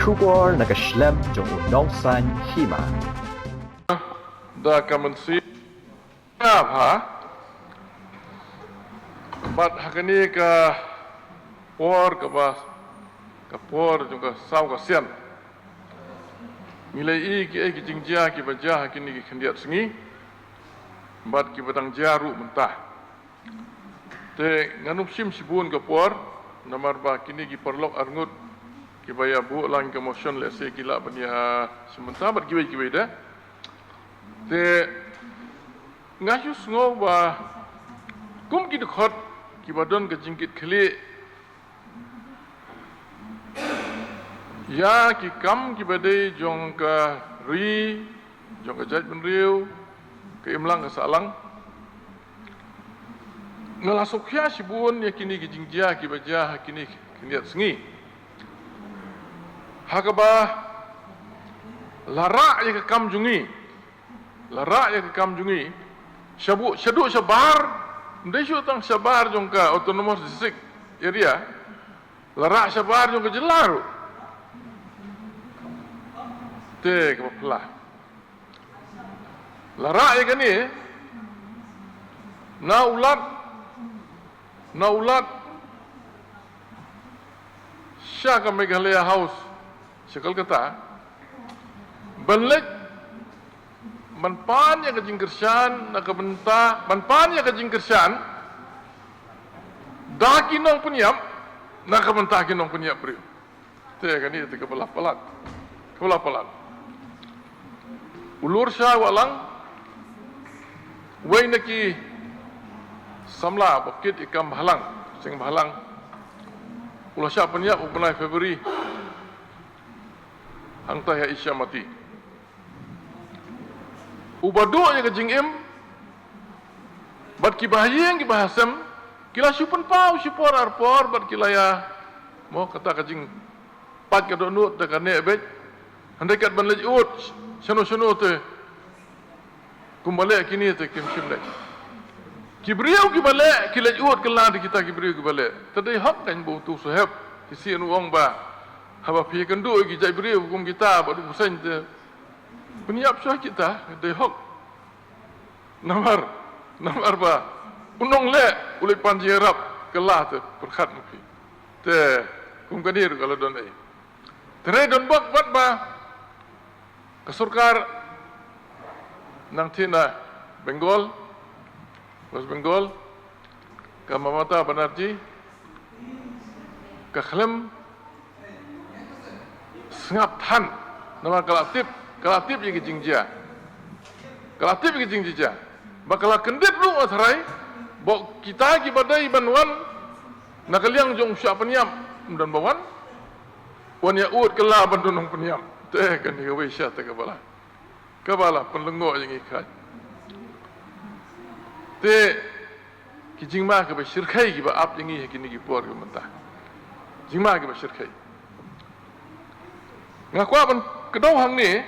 Kubor nakaslem jong unongsan hima. Da kamansi ha bat hakani ka por ka por jong ka saw ka sian milai ki jingjia ki baja hakini ki khandiat singi bat ki batang jaru mentah te nganup sim sibun ka por namar ba kini ki perlok arngut ki baya bu lang ke motion le se kila bania sementara bat ki dah te ngayus ngo ba kum ki dekhot ki badon ke jingkit khali ya ki kam ki badai jong ka ri jong ka jait benriu ke imlang ke salang ngalasuk ya sibun ya kini ki jingjia ki baja kini kiniat sengi hakaba lara ya ke kam jungi lara ya ke kam jungi syadu sabar ndai tang sabar jong ka autonomous district area lara sabar jong ka jelaru te ka pala lara ya ke ni na ulat syaka Meghalaya House sekal kata banlek manpan ya kajing kersan nak benta manpan ya kajing kersan dah kinong penyap nak benta kinong penyap beri te kan ni te kepala pelat ulur syah walang wei naki samla bukit ikam bahalang sing bahalang ulah syah penyap upnai Februari hangtah ya isya mati ubadu ya kajing im bat ki bahayeng ki bahasam kila syupen pau syupor arpor bat kila ya mo kata kajing pat ka donut ta kane bet handai kat ban lej ut sano te kumbale kini te kim shimle kibriu ki bale ki lej ut kala di kita kibriu ki bale tadai hak kan bu tu sahab kisi anu wong ba haba pi kendu ki jai briu hukum kita badu pusen te peniap syah kita dai hok namar ba unong le ulai panji rap kelah te perkhat mpi te kum kadir kalau don ai tere don bak bat ba kesurkar nang tina Benggol West Benggol ka Mamata Banerjee ka khlem sengap tan nama kalatip ye jingjia kalatip ye jingjia bakala kendit lu atrai bok kita ki badai banwan nakaliang jong sya penyam dan bawan wan ya ut kala bandunong penyam te kan ni we sya te kabala penlengo yang ikat te ki jingma ke ba shirkai ki ba ap yang i kini ki por ke mentah jingma ke ba shirkai ngakwa ban kedau hang ni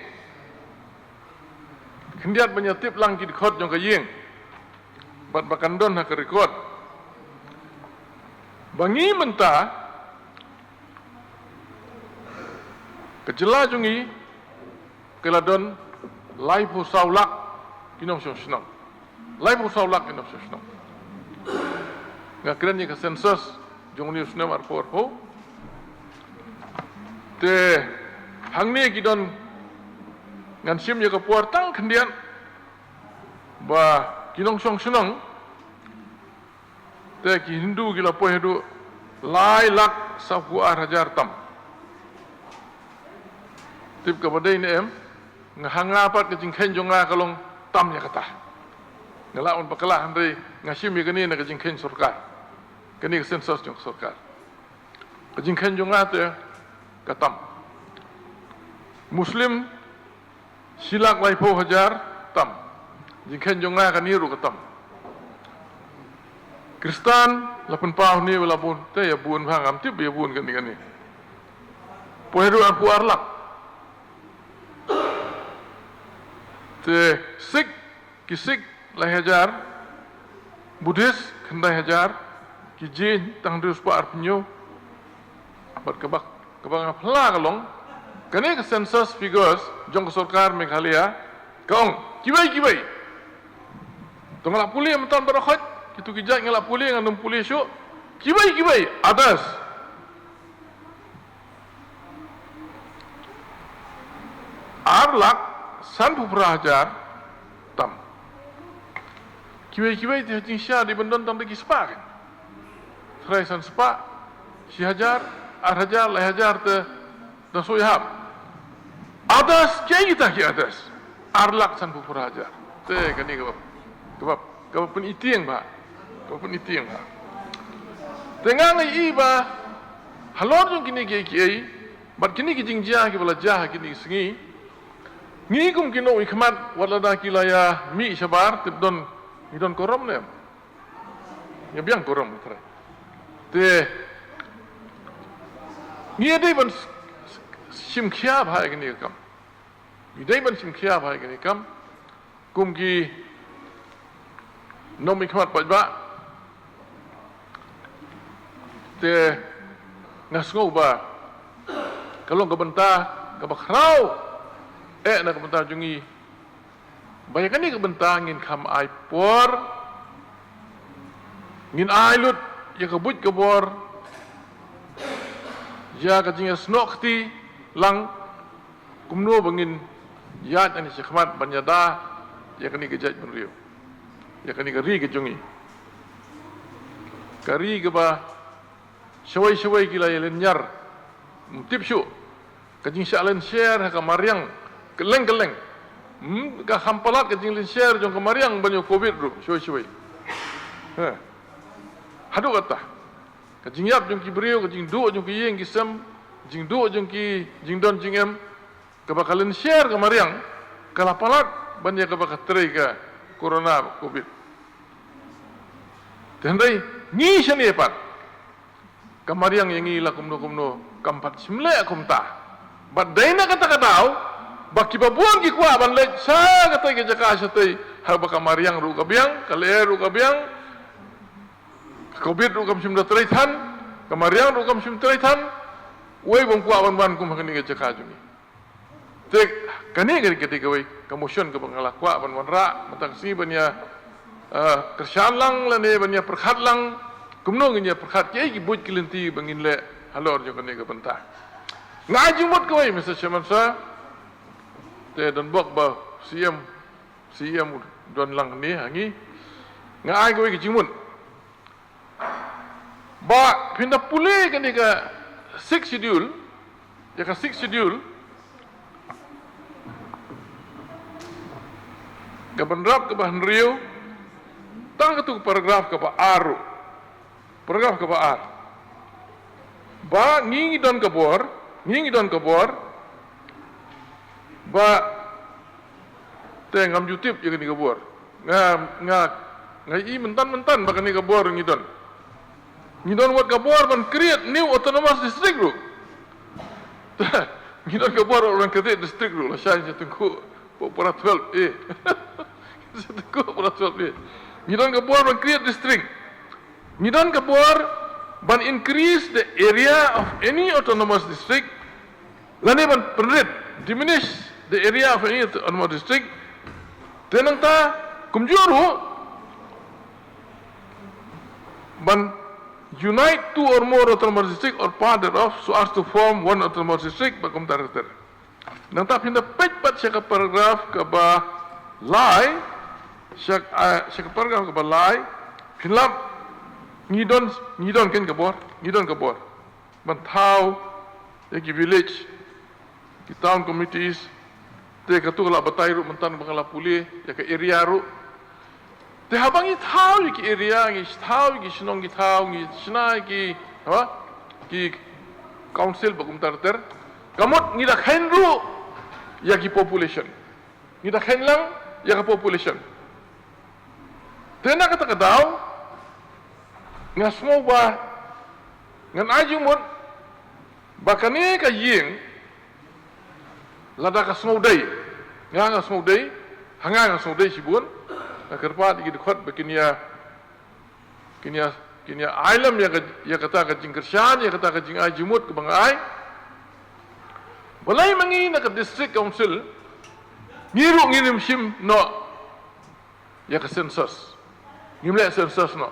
kendiat menyetip lang ki khot jong ka ying bat bakandon ha rekod bangi menta kejela jungi keladon live saulak kinong syosnong live saulak kinong syosnong ngakren ni ka sensus jong ni usnem arpor ho te hang ni kidon ngan sim ya kapuar tang kendian ba kinong song senong te ki Hindu gila po hedu lai lak safuar hajar tam tip ka badai ni em ngahanga pat ke jingkhen jonga kalong tam ya kata ngala on pakala handai ngasim ya kani na ke jingkhen sarkar kani sensus jong sarkar ke jingkhen jonga te katam Muslim silak laipo hajar tam jingkhen jonga kan niru katam Kristan lapan pau ni walapun te ya buun hangam tip ya buun kan ni poheru an puar lak te Sikh lai hajar Buddhis khandai hajar ki jin tang dus pa arpnyo bat kabak phala kalong Kani ke census figures jong ke sarkar Meghalaya kaong kibai tongala puli mentan berakhot kitu kijak ngala puli ngandung puli syuk kibai atas arlak san puperajar tam kibai ti hajing sya di bendon tam degi spa kan trai san spa si hajar ar hajar lai hajar te dan soyhab atas kiai kita ki atas arlak san puperajar te kani kebab pun itieng ba tengah ngai ba halor jong kini kiai bat kini ki jingjia ki bala jah kini sengi ngi kum kino ikmat walada kilaya mi sabar tibdon midon korom ne ya biang korom trai te ngi dei ban sim khia bhai kini kam ngi dei ban sim khia bhai kini kam kum ki nom ikmat pajba te ngasngau ba kalong kebentah kebakrau nak kebentah jungi banyak ni kebentah ngin kam ai por ngin ai lut ya kebut kebor ya kajing snok ti lang kumno bangin yat ani sekhmat banyada ya kani kejat benriu ya kani kari kejungi kari ke ba shawai kila yelen nyar tipsyu kajing syalen share ka mariang keleng ka hampalat kajing len share jong ka mariang banyo covid ru shawai hadu kata kajing yap jong ki brio kajing du jong ki yeng kisam jing du jong ki jing don jing em ka bakalen share ka mariang kala palat banyak ka bakatrei ka corona covid tendai ni shani epat kamariang yang ila kumno kampat simle akumta badaina kata kadau baki babuang ki kwa ban lek sa kata ke jaka satai ha ba kamariang ru kabiang kale ru kabiang covid ru kam sim da traitan kamariang ru kam sim traitan we bong kwa ban kum hakani ke jaka jumi tek kani ke ketika we kamosion ke bangala kwa ban ra matang si banya kersan lang lane banya perkhat lang kumno nginya perkhat kiai ki buj kilenti bangin le halor jo kene ke bentah ngaji mot ko Mr. Chairman sir te don bok ba siam don lang ni hangi ngai ko ki jimun ba pinda pule kene ke 6 schedule ya ka 6 schedule ke benrap ke bahan riu tang tu paragraf ke ba aru paragraf ke ba ar ba ngingi don kabor ba tengam YouTube je kini kabor ngai mentan ba kini kabor ngidon wat kabor ban create new autonomous district ru ngidon kabor orang create district ru la shay tungku para 12 tungku para 12 ngidon kabor ban create district ngidon kabor ban increase the area of any autonomous district lani ban permit diminish the area of any autonomous district tenang ta kumjuru ban unite two or more autonomous district or part thereof so as to form one autonomous district bakum tarater nang ta pinda page pat siya ka paragraph ka ba lai siya ka paragraph ka ba lai pinlap ngidon ken kabor ban thau ki village ki town committees te ka tu la batai ru mentan bangala puli ya ka area ru te habangi thau ki area ngi thau ki sinong ki thau ngi sina ki ki council bagum tarter kamot ngida khain ru ya ki population ngida khain lang ya ka population tena kata kadau ngasmo ba ngan ajumut bakane ka ying lada ka smodai nga smodai hanga nga smodai sibun kerpat di dekat bekinia island ya kata ka jingkersan ya kata ka jing ajumut ke bangai Walai mangi nak district council ngirim sim no ya ke sensus. Ngimlek sensus no.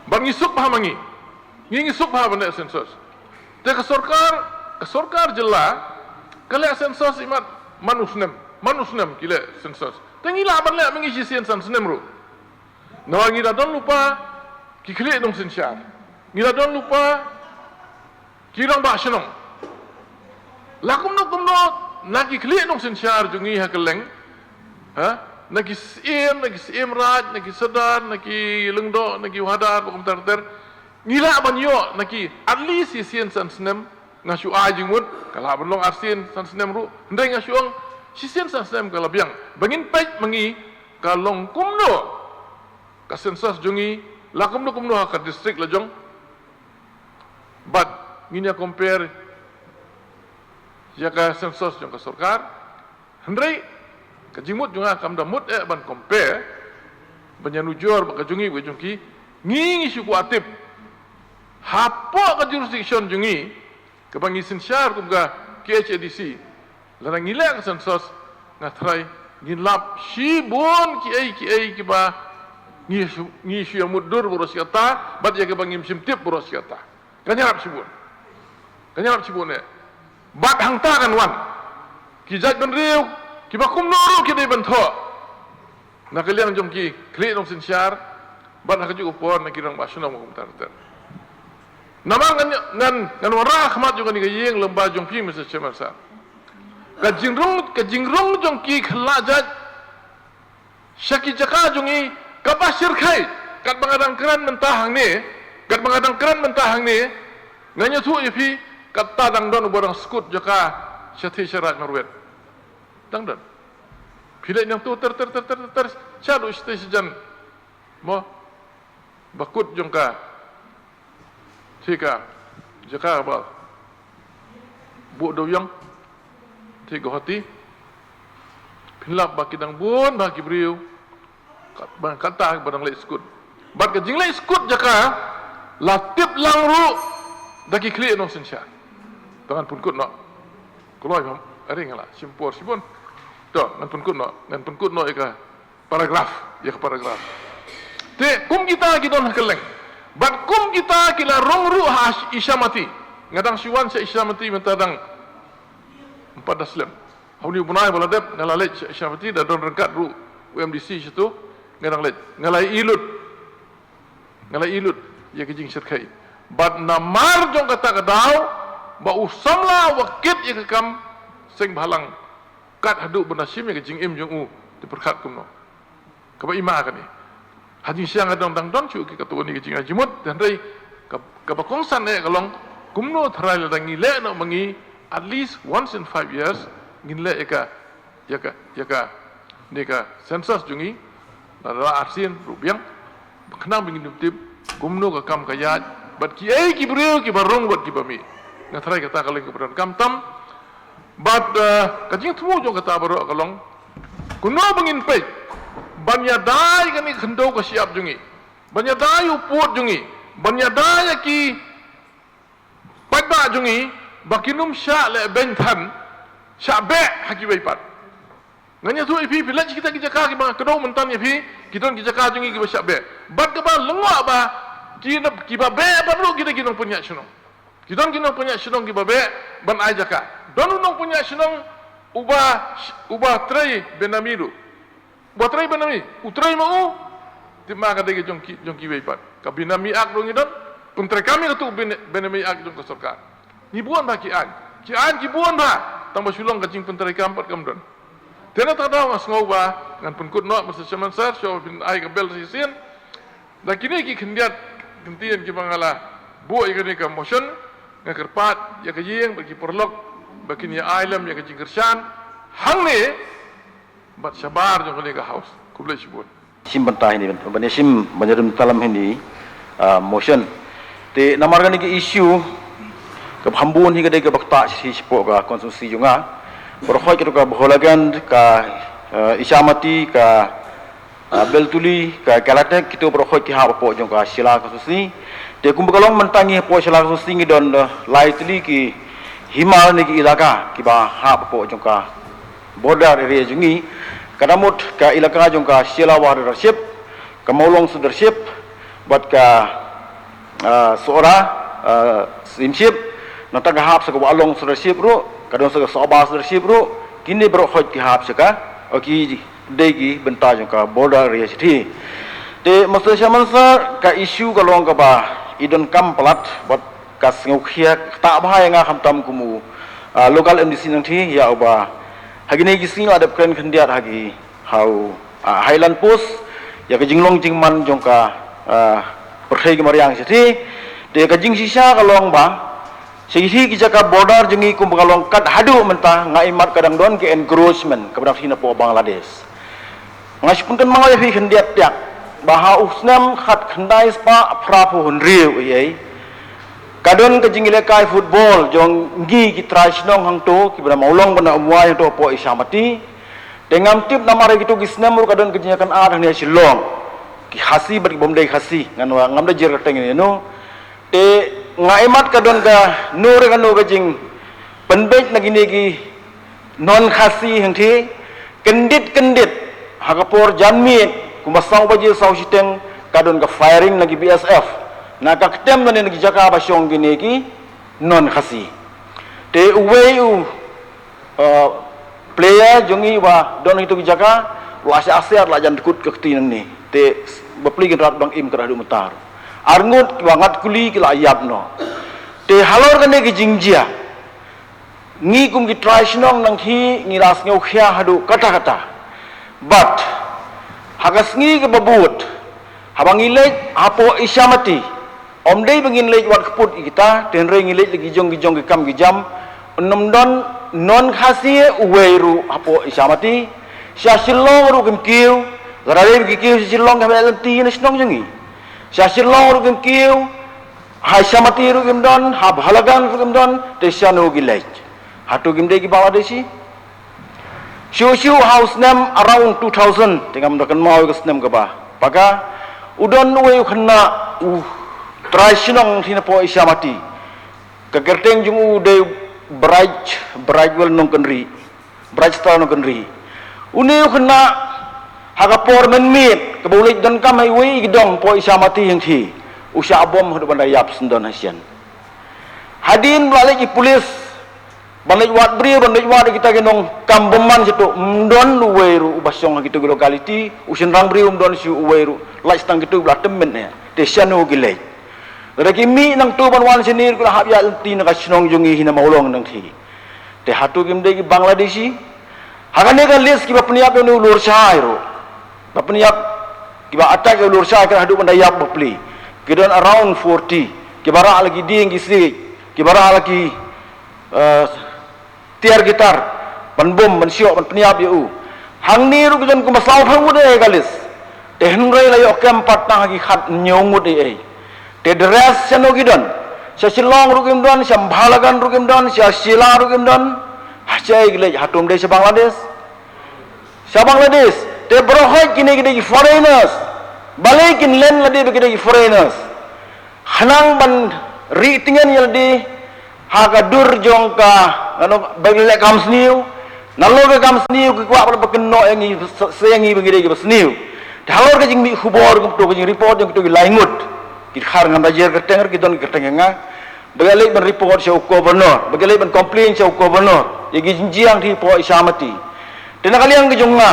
Bang ngisuk paham mangi. Ngisuk paham benda sensus. Te ke sorkar jela kala sensus imat manusnem kila sensus. Tengila ban le mangi sisian sennem ru. No ngira don lupa ki klik dong sensyar. Ngira don lupa kirang ba shenong. Lakum no naki klik dong sensyar jungi hakeleng. Ha? Naki sim raj, naki sedar, naki lengdo, naki wadar, bukan ter. Ngila ban yo naki at least sisian sennem ngasu ajing mut kala belong arsin sennem ru. Ndai ngasuang sisian sennem kala biang. Bangin pej mangi kalong kumno ka sensus jungi lakum no kumno ka district lajong but nginya compare ya ka sensus jong ka sarkar hendrai ka jimut junga kam da mut ban compare banyanujor ba ka jungi we jongki ngi suku atip hapo ka jurisdiction jungi ka bangi sensyar kum ga KHADC larang ngila ka sensus ngatrai ngilap sibon ki ba ngi syu mudur boros kata bat ya ke bangim simtip boros kata kanyarap sibun ne bat hangta kan wan ki jaj ban riu ki ba kum noru ki dei ban tho na kalian jom ki kli dong sinsyar bat ha ju upor na kirang basuna mo kum tar namang ngan wara khmat juga ni yeng lemba jong pi Mr. Chairman sir ka jingrong jong ki khla jaj syaki jaka jongi kapasir khai kat bangadang keran mentahang ni nganya thu ipi kat tadang don borang skut jaka syati syarat marwet dang don pilih yang tu ter chadu station mo bakut jongka tika jaka ba bu doyong tiga hati pilap bakidang bun baki briu kata barang lek skut bat ke jinglek skut jaka latip langru daki klik no sensya tangan pun kut no koloi mam aring la simpor sibon to ngan pun kut no eka paragraf te kum kita don keleng bat kum kita kila rongru ha isyamati ngadang siwan se isyamati mentadang 4 daslam hauni bunai baladep ngalalej isyamati da don rengkat ru UMDC situ ngalai ilut ya kijing syirkai bat namar jong kata kadau ba usamla wakit ya kam sing balang kat hadu benasim ya kijing im jong u diperkat kumno kaba ima kan ni haji siang adong dang don chu ki ketua ni kijing ajimut dan rei kaba kongsan ne kalong kumno tharai ladang ngile no mangi at least once in 5 years ngile yaka nika sensus jungi adalah arsin rubiang kenang bingin tip gumno ka kam kayat bat ki ki brio ki barong bat ki bami ngatrai kata kaleng ke beran kam tam bat kajing temu jong kata baro kalong kuno bingin pe banyadai kani khendo ka siap jungi banyadai uput jungi banyadai ki padba jungi bakinum sya le benthan sya be haki baipat nganya tu ipi bila kita kijaka ki bang kedau mentan ipi kita kijaka jungi ki basyak be bat ke ba lengwa ba ki ba be baru kita kinong punya sunong kita kinong punya sunong ki ba be ban ai jaka don nong punya sunong uba trai benamiru buat trai benami utrai mau timma ka dege jongki be pat ka benami ak dong idon puntre kami tu benami ak jong ka sarkar ni buan ba ki an ki buan ba tambah sulong ka jing puntre kam pat kam don tena tadaw mas ngoba ngan pun no Mr. Chairman sir so bin ai ka bel sisin da kini ki khendiat gentian ki bangala bu i ka motion nga kerpat ya ka yeng bagi perlok bakin ya ailam ya ka jingkersan hang ne bat sabar jong ka house kuble sibut sim bantah ini ban sim banyarum talam ini motion te namargan ki issue ka hambun hi ka de ka bakta si sipo ka konstitusi junga berkhoi kita berholagan ka isyamati ka beltuli ka kalatek kita berkhoi ki ha po jong ka sila konstitusi te kum kalong mentangi po sila konstitusi ngi don lai tuli ki himal ni ki ilaka ki ba ha po jongka border area jungi kadamut ka ilaka jongka Silawa leadership ka Maulong leadership buat ka Sora simship nata ka hap sa ka Walong leadership ro kadon sa Sabah leadership ro kini bro hoj ki hap sa ka oki degi benta jongka border area city te master shamansa ka issue ka long ka ba idon kam plat buat kas ngukhia tak bahaya nga khamtam kumu local MDC nang thi ya uba hagini gising adap kren khandiat hagi hau Highland Post ya ka jinglong jingman jongka perhai ke mariang sithi de ka jing sisa kalong ba sihi ki jaka border jengi kum kalong kat hadu mentah ngaimat kadang don ke encroachment kepada hina po Bangladesh ngashpun kan mangai hi khandiat tiak baha usnam khat khandai spa prapu hunriu ye kadon ke jingile kai football jong ngi ki trasnong hang to ki bra maulong bana umwai to po isamati dengam tip namare gitu gisnam ru kadon ke jinyakan ar hanya silong ki hasi ber bomdai hasi ngan ngamda jer teng ni no te ngaimat kadon ka nur kan no jing penbet nagini ki non khasi hang thi kendit hagapor janmit kumasang baji saw siteng kadon ka firing lagi BSF naka ketem dan negi jaka basyong gini ki non khasi te uwei player jongi wa don itu jaka wa asyar la jan kut ke tin ni te bepli gen rat bang im keradu mutar arngut wangat kuli kila ayab no te halor kan negi jingjia ngi kum ki try snong nang thi ngi ras ngau khia hadu kata but hagas ngi ke babut habang ilej hapo isyamati om dei bengin lej wat keput kita ten re ngilej lagi jong ki kam ki jam nom don non khasi uweiru hapo isyamati sya silong ru kem kiu garare ki kiu silong ka lenti ni snong jengi sya silong ru kem kiu hai syamati ru kem don ha bhalagan ru kem don te sya no ki lej hatu kem dei ki Bangladeshi Shu house name around 2000 tingam dokan mau ke snem ke ba paka udon we khna Traisinong tina po isyamati kegerteng jung ude bright well nong kenri bright star nong kenri uniu kena hagapor menmit kebulik dan kamai we gidong po isyamati yang thi usya bom hadu bandai yap sendon hasian hadin balik i polis bandai wat bri bandai wat kita genong kamboman situ mdon luweru ubasyong gitu locality usin rang bri don si uweru lais tang gitu bla temen ya desano gilei Raki mi nang tu banwan sini kula hab ya ti nak snong jungi hina maulong nang thi te hatu kim de ki Bangladeshi hagane ka list ki bapniap no lur chai ro bapniap ki ba attack lur chai ka hadu bandayap bapli kidon around 40 ki bara lagi ding ki sik ki bara lagi tiar gitar panbom mensiok panpniap yu hang ni ru kijon ku masau phangu de galis te henrei layo kem patna ki khat nyongut e te dress chano gidon sia silong rukim don sia bhalagan rukim don sia sila rukim don hachai gile hatum de Bangladesh te brohoi kini gide foreigners balikin len ladi begide foreigners hanang ban ri tingen yaldi haga dur jongka ano bagile kam sniu nalo ke kam sniu ki kwa pa kenno engi sengi begide ke sniu dalor ke jing mi khubor kum to jing report jong to laingut ki khar ngam bajer ke tenger ki don ke tengenga bagale ban report sa governor bagale ban complain sa governor yagi jinjiang thi po isamati tena kaliang ke jonga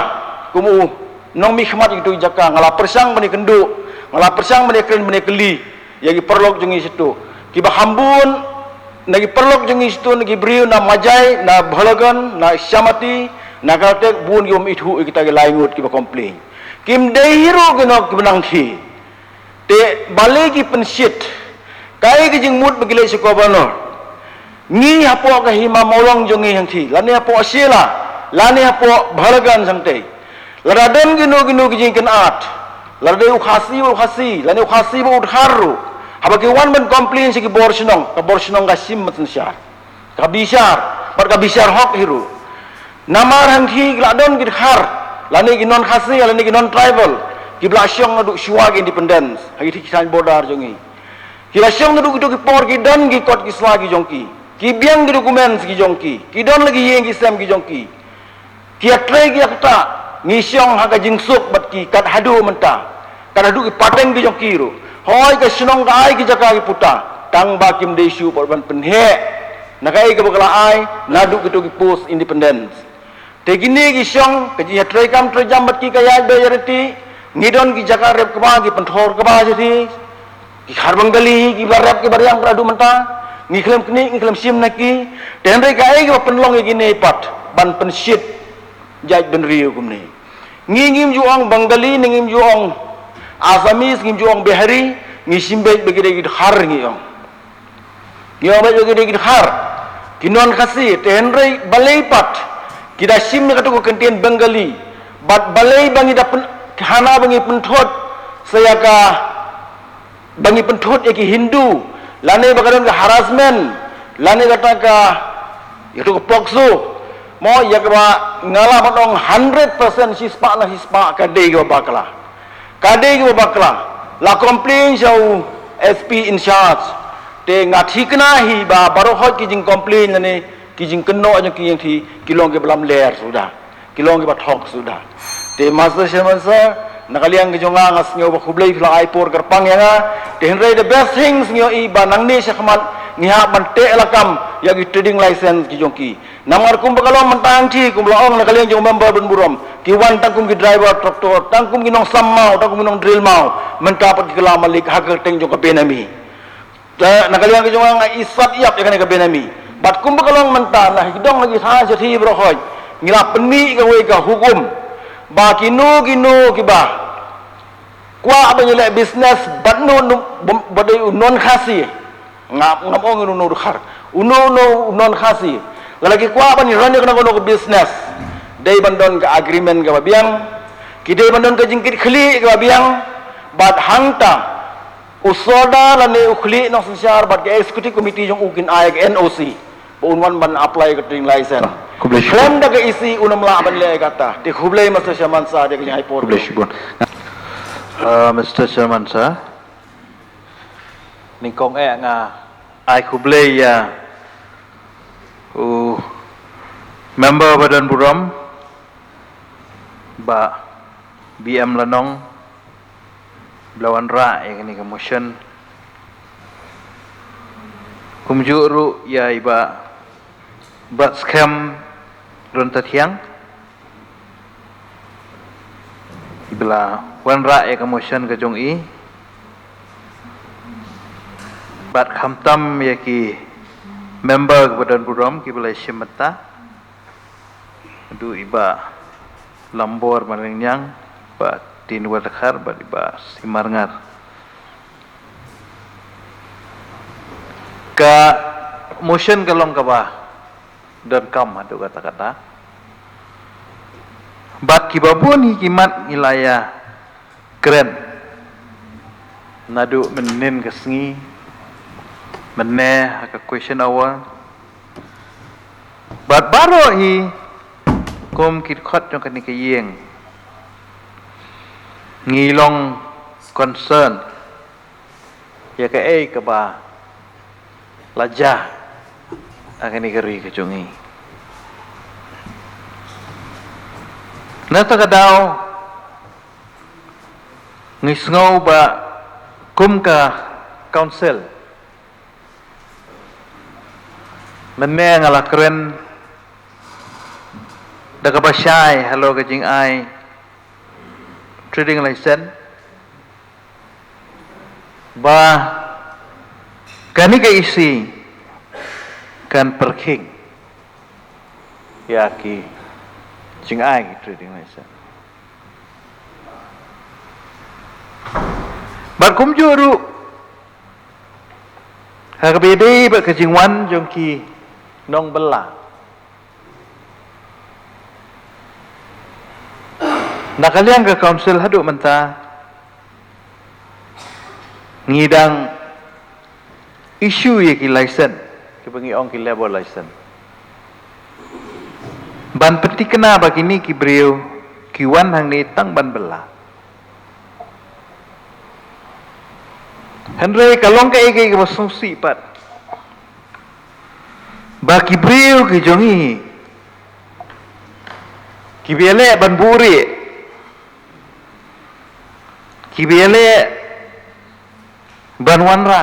kumu nong mi khmat itu jaka ngala persang bani kendu ngala persang bani kren bani keli yagi perlok jongi situ ki bahambun nagi perlok jongi situ nagi briu na majai na bhalagan na isamati na katek bun yom ithu kita ge laingut ki ba complain kim dei hero genok benang thi te balegi pensit kai ke jing mut begile si governor ni hapo ka hima molong jongi hang thi lani hapo asila lani hapo bhalagan sangte laraden ginu ke jing ken at larade u khasi lani u khasi bu udharu habaki wan ben complain si ki borsnong ka sim matn syar ka bisar par ka bisar hok hiru namar hang thi ladon gid khar lani ki non khasi lani ki non tribal kibla syong ngaduk syuag independence hari ti kisan bodar jongi kibla syong ngaduk ki por ki dan ki kot ki selagi jongki ki biang ki dokumen segi jongki ki don lagi yeng ki sem ki jongki ki atre ki akta ngisyong haga jingsuk bat ki kat hadu menta kat hadu ki pateng ki jongki ru hoi ke senong ka ai ki jaka ki puta tang ba kim de shu por ban penhe nakai ke bakala ai nadu ki tu ki post independence te gini ki syong ke ji atre kam tre jam bat ki kaya bayarti ngidon ki jaka rep ka ki penthor ka ba jadi ki kharbang gali ki barap ki baryang pradu menta ngiklem kini ngiklem sim naki tenre kai ki penlong gini pat ban pensit jaj ben riu kumni ngingim juang bangali ngingim juang asamis ngim juang behari ngisimbe begede gid har ngiyong ngiyong begede gid har kinon kasi tenre balai pat kita sim katu ko kentien bangali bat balai bangi dapen hana bangi penthot saya ka bangi penthot eki Hindu lane bakaran ka harassment lane kata ka itu ke pokso mo ya ka ngala matong 100% hispa ka dei ka bakla la complain jau SP in charge te ngathi kena hi ba baro hot ki jing complain lane ki jing keno aja ki yang thi kilong ke belam ler sudah kilong ke bathok sudah te master chairman sir nakaliang ke jonga ngas ngyo ba khublai fla ai por karpang yanga tenre the best things ngyo i banang ni sakmat ngiha bante elakam yagi trading license ki jongki namar kum bakalo mentang thi kum laong nakaliang jong member ben burom ki wan tangkum ki driver traktor tangkum ki nong sammau tangkum ki nong drill mau mentapat ki lama lik hakal teng jong ka benami nakaliang ke jonga ngai isat yap yakane ka benami bat kum bakalo mentang nah hidong lagi sa thi brohoi ngila peni ka we ka hukum ba kinu kiba kwa abanyele business batno badai non khasi ngap ong no khar non khasi lagi kwa bani ranya kana kono business dei bandon ka agreement ka biang kidei bandon ka jingkit khli ka biang bat hangta usoda lane ukhli no sosial bat ka executive committee jong ukin ai ka NOC unwan ban apply ka training license Klem daga isi unam la ban le kata ti khublai Mr. Chairman sa de kanya ipor Mr. Chairman sa ningkong nga ai khublai ya member badan buram ba BM lanong blawan ra yang ni motion kumjuru ya iba bat scam ron tatiang ibla wan ra e motion ka jong i bat khamtam ya ki member badan buram ki bela simata du iba lambor manengnyang ba tinwa dakhar ba iba simarngar ka motion kalong ka ba dan kam adu kata-kata bat kibabun hikimat ilaya keren nadu menin kesngi meneh ka question awal bat baro hi kom kit khot jong kani kayeng ngilong concern ya ka ka ba lajah akan negeri kecungi. Nata kadau ngisngau ba kum ka council meneng ala keren daga basyai halo kajing ai trading license ba kani ka isi kan perking ya ki jing ai trading license bar kum juru ha bede ba ka jing wan jong ki nong bela nakaliang ka council hadu menta ngidang issue ye ki license kebangi ong ki level license ban peti kena bagini ki brio ki wan hang ni tang ban bela Henry kalong ka iki basong sipat Baki brio ki jongi. Kibiele banburi. Kibiele banwanra.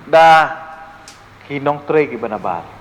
Da kinong tre ki banabar.